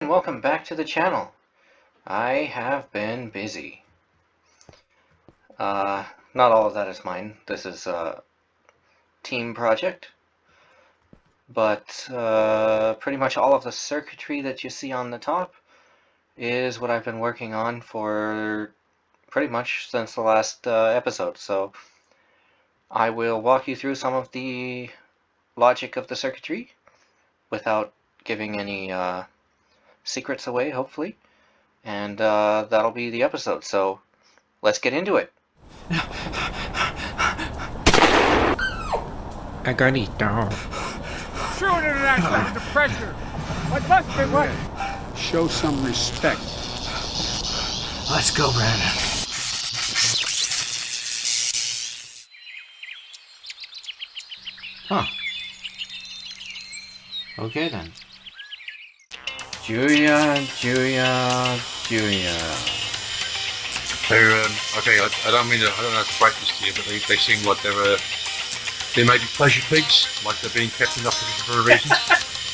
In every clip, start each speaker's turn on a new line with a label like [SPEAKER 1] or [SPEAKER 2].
[SPEAKER 1] and welcome back to the channel. I have been busy. Not all of that is mine. This is a team project. But pretty much all of the circuitry that you see on the top is what I've been working on for pretty much since the last episode. So I will walk you through some of the logic of the circuitry without giving any secrets away, hopefully. And that'll be the episode, so let's get into it.
[SPEAKER 2] I got it down.
[SPEAKER 3] Shoot international under pressure. What must be what?
[SPEAKER 4] Show some respect.
[SPEAKER 3] Let's go, Brandon.
[SPEAKER 1] Huh. Okay then. Julia.
[SPEAKER 5] They're, okay, I don't know how to break this to you, but they seem like they may be pleasure pigs, like they're being kept in the for a reason.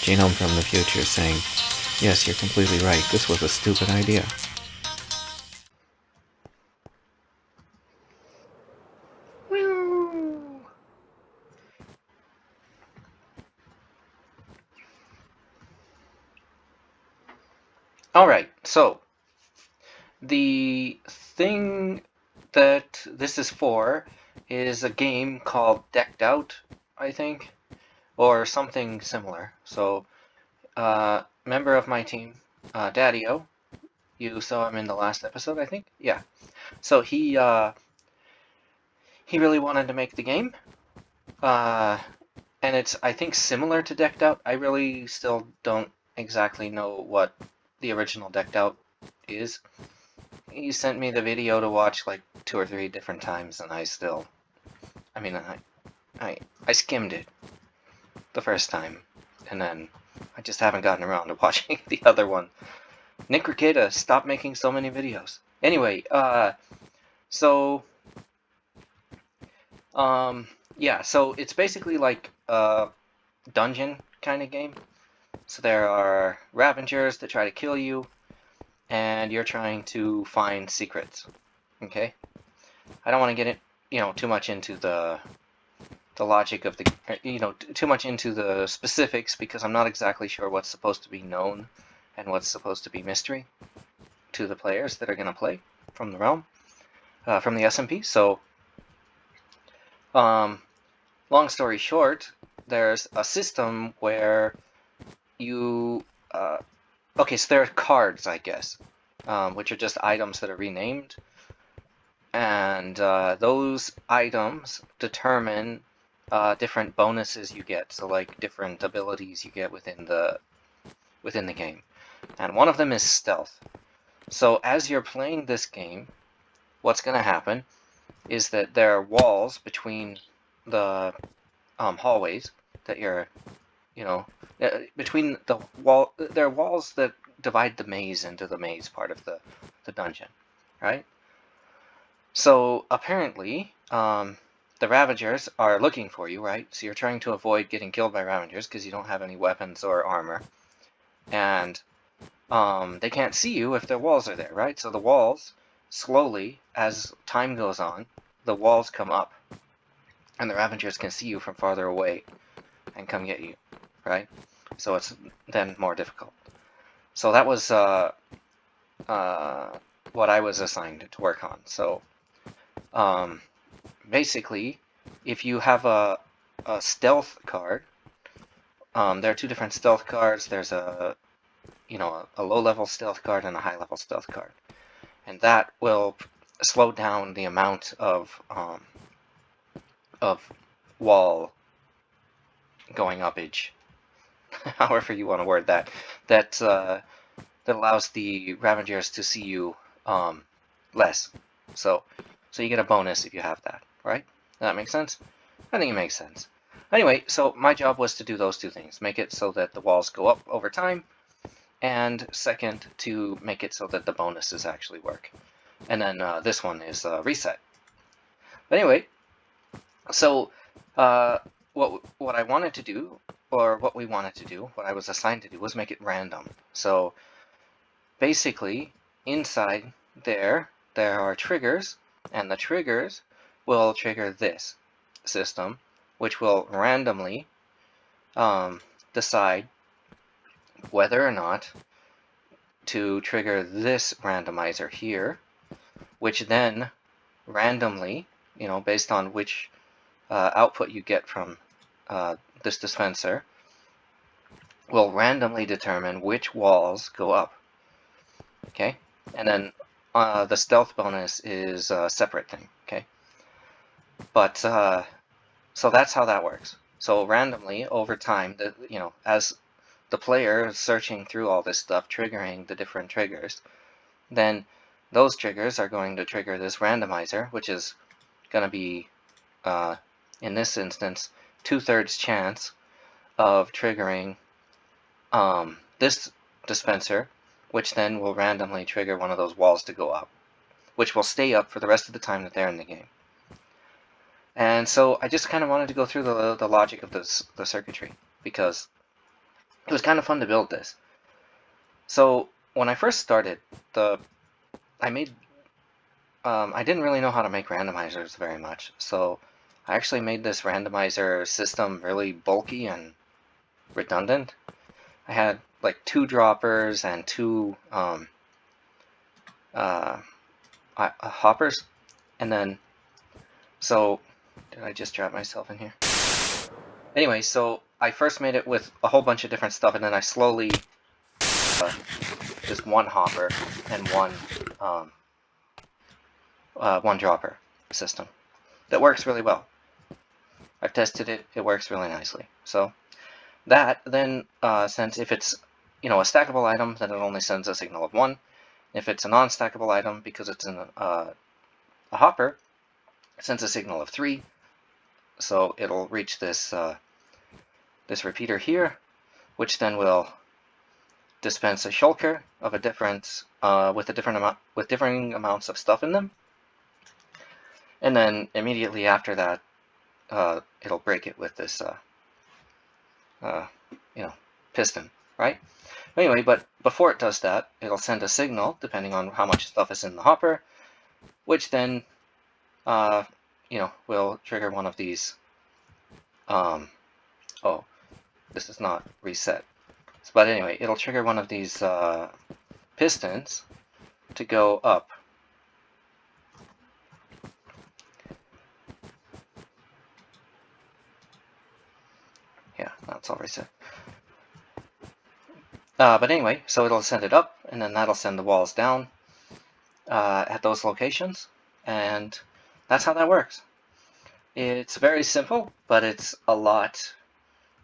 [SPEAKER 2] Genome from the future saying, yes, you're completely right, this was a stupid idea.
[SPEAKER 1] Alright, so the thing that this is for is a game called Decked Out, I think, or something similar. So, member of my team, Daddy-O, you saw him in the last episode, I think? Yeah. So he really wanted to make the game, and it's, I think, similar to Decked Out. I really still don't exactly know what the original Decked Out is. He sent me the video to watch like 2 or 3 different times, and I skimmed it the first time, and then I just haven't gotten around to watching the other one. Nick Ricada, stop making so many videos. Anyway, yeah, so it's basically like a dungeon kind of game. So there are Ravengers that try to kill you, and you're trying to find secrets. Okay? I don't want to get too much into the logic of the, too much into the specifics, because I'm not exactly sure what's supposed to be known and what's supposed to be mystery to the players that are going to play from the realm, from the SMP. So, long story short, there's a system where you, okay, so there are cards, I guess, which are just items that are renamed, and those items determine different bonuses you get, so like different abilities you get within the game, and one of them is stealth. So as you're playing this game, what's going to happen is that there are walls between the hallways that you're, between the wall, there are walls that divide the maze into the maze part of the dungeon, right? So apparently, the Ravagers are looking for you, right? So you're trying to avoid getting killed by Ravagers because you don't have any weapons or armor, and they can't see you if their walls are there, right? So the walls, slowly, as time goes on, the walls come up, and the Ravagers can see you from farther away and come get you, right? So it's then more difficult. So that was what I was assigned to work on. So basically, if you have a stealth card, there are 2 different stealth cards. There's a low-level stealth card and a high-level stealth card, and that will slow down the amount of wall going upage, however you want to word that, that allows the Ravagers to see you less. So you get a bonus if you have that, right? Does that make sense? I think it makes sense. Anyway, so my job was to do those 2 things. Make it so that the walls go up over time, and second, to make it so that the bonuses actually work. And then this one is reset. But anyway, so what I wanted to do, or what we wanted to do, what I was assigned to do, was make it random. So basically, inside there are triggers, and the triggers will trigger this system, which will randomly decide whether or not to trigger this randomizer here, which then randomly, based on which output you get from this dispenser, will randomly determine which walls go up. Okay, and then the stealth bonus is a separate thing. Okay, but so that's how that works. So randomly over time, as the player is searching through all this stuff, triggering the different triggers, then those triggers are going to trigger this randomizer, which is going to be, in this instance, 2/3 chance of triggering this dispenser, which then will randomly trigger one of those walls to go up, which will stay up for the rest of the time that they're in the game. And so I just kind of wanted to go through the logic of the circuitry, because it was kind of fun to build this. So when I first started, I didn't really know how to make randomizers very much, so I actually made this randomizer system really bulky and redundant. I had like 2 droppers and 2 hoppers, and then, so did I just drop myself in here? Anyway, so I first made it with a whole bunch of different stuff, and then I slowly just 1 hopper and one dropper system that works really well. I've tested it; it works really nicely. So that then sends, if it's a stackable item, then it only sends a signal of 1. If it's a non-stackable item, because it's in a hopper, it sends a signal of 3. So it'll reach this this repeater here, which then will dispense a shulker of a different with differing amounts of stuff in them, and then immediately after that, it'll break it with this piston, right? Anyway, but before it does that, it'll send a signal depending on how much stuff is in the hopper, which then will trigger one of these. Oh, this is not reset. But anyway, it'll trigger one of these pistons to go up. Yeah, that's all reset. But anyway, so it'll send it up, and then that'll send the walls down at those locations, and that's how that works. It's very simple, but it's a lot.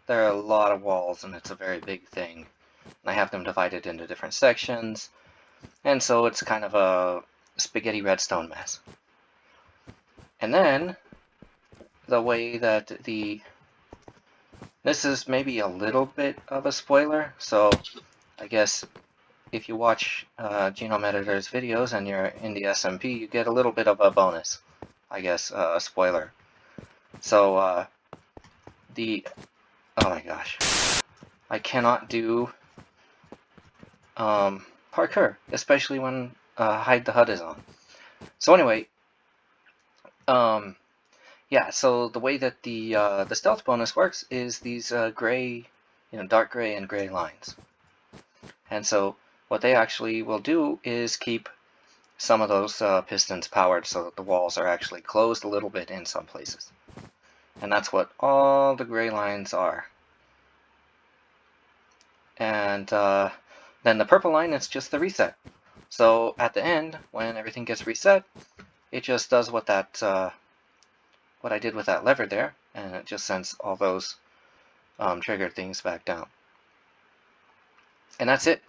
[SPEAKER 1] There are a lot of walls, and it's a very big thing. And I have them divided into different sections, and so it's kind of a spaghetti redstone mess. And then the way that this is maybe a little bit of a spoiler, so I guess if you watch Genome Editor's videos and you're in the SMP, you get a little bit of a bonus, I guess, a spoiler. So oh my gosh, I cannot do parkour, especially when hide the HUD is on. So anyway, yeah, so the way that the stealth bonus works is these gray, dark gray and gray lines. And so what they actually will do is keep some of those pistons powered so that the walls are actually closed a little bit in some places. And that's what all the gray lines are. And then the purple line is just the reset. So at the end, when everything gets reset, it just does what I did with that lever there, and it just sends all those triggered things back down. And that's it.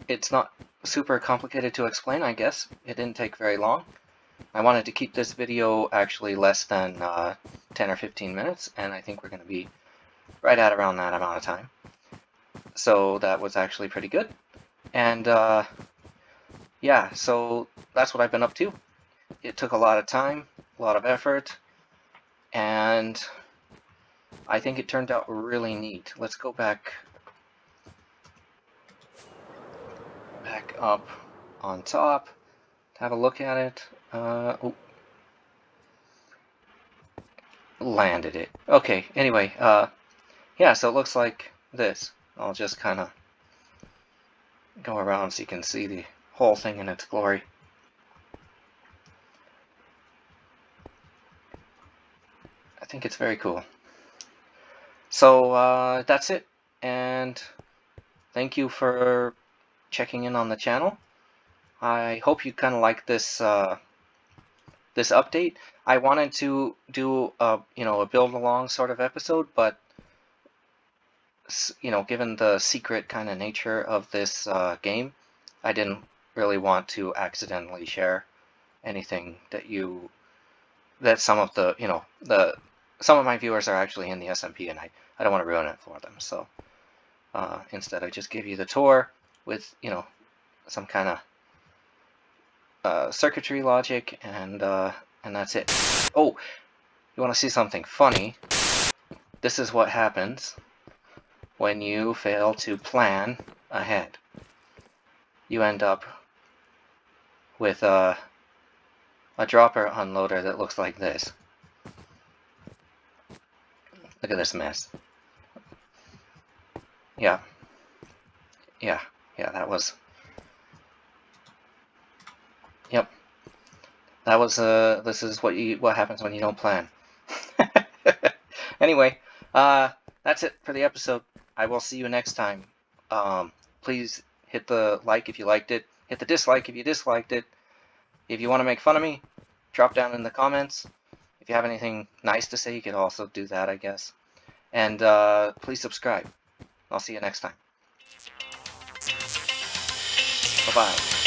[SPEAKER 1] It's not super complicated to explain, I guess. It didn't take very long. I wanted to keep this video actually less than 10 or 15 minutes, and I think we're going to be right at around that amount of time. So that was actually pretty good. And yeah, so that's what I've been up to. It took a lot of time, a lot of effort, and I think it turned out really neat. Let's go back. back up on top to have a look at it. Oh. Landed it. Okay, anyway, yeah, so it looks like this. I'll just kind of go around so you can see the whole thing in its glory. I think it's very cool. So that's it, and thank you for checking in on the channel. I hope you kind of like this this update. I wanted to do a a build along sort of episode, but given the secret kind of nature of this game, I didn't really want to accidentally share anything that some of the some of my viewers are actually in the SMP, and I don't want to ruin it for them. So instead, I just give you the tour with some kind of circuitry logic, and that's it. Oh, you want to see something funny? This is what happens when you fail to plan ahead. You end up with a dropper unloader that looks like this. Look at this mess. Yeah, that was... Yep. That was, this is what happens when you don't plan. Anyway, that's it for the episode. I will see you next time. Please hit the like if you liked it. Hit the dislike if you disliked it. If you want to make fun of me, drop down in the comments. If you have anything nice to say, you can also do that, I guess. And please subscribe. I'll see you next time. Bye-bye.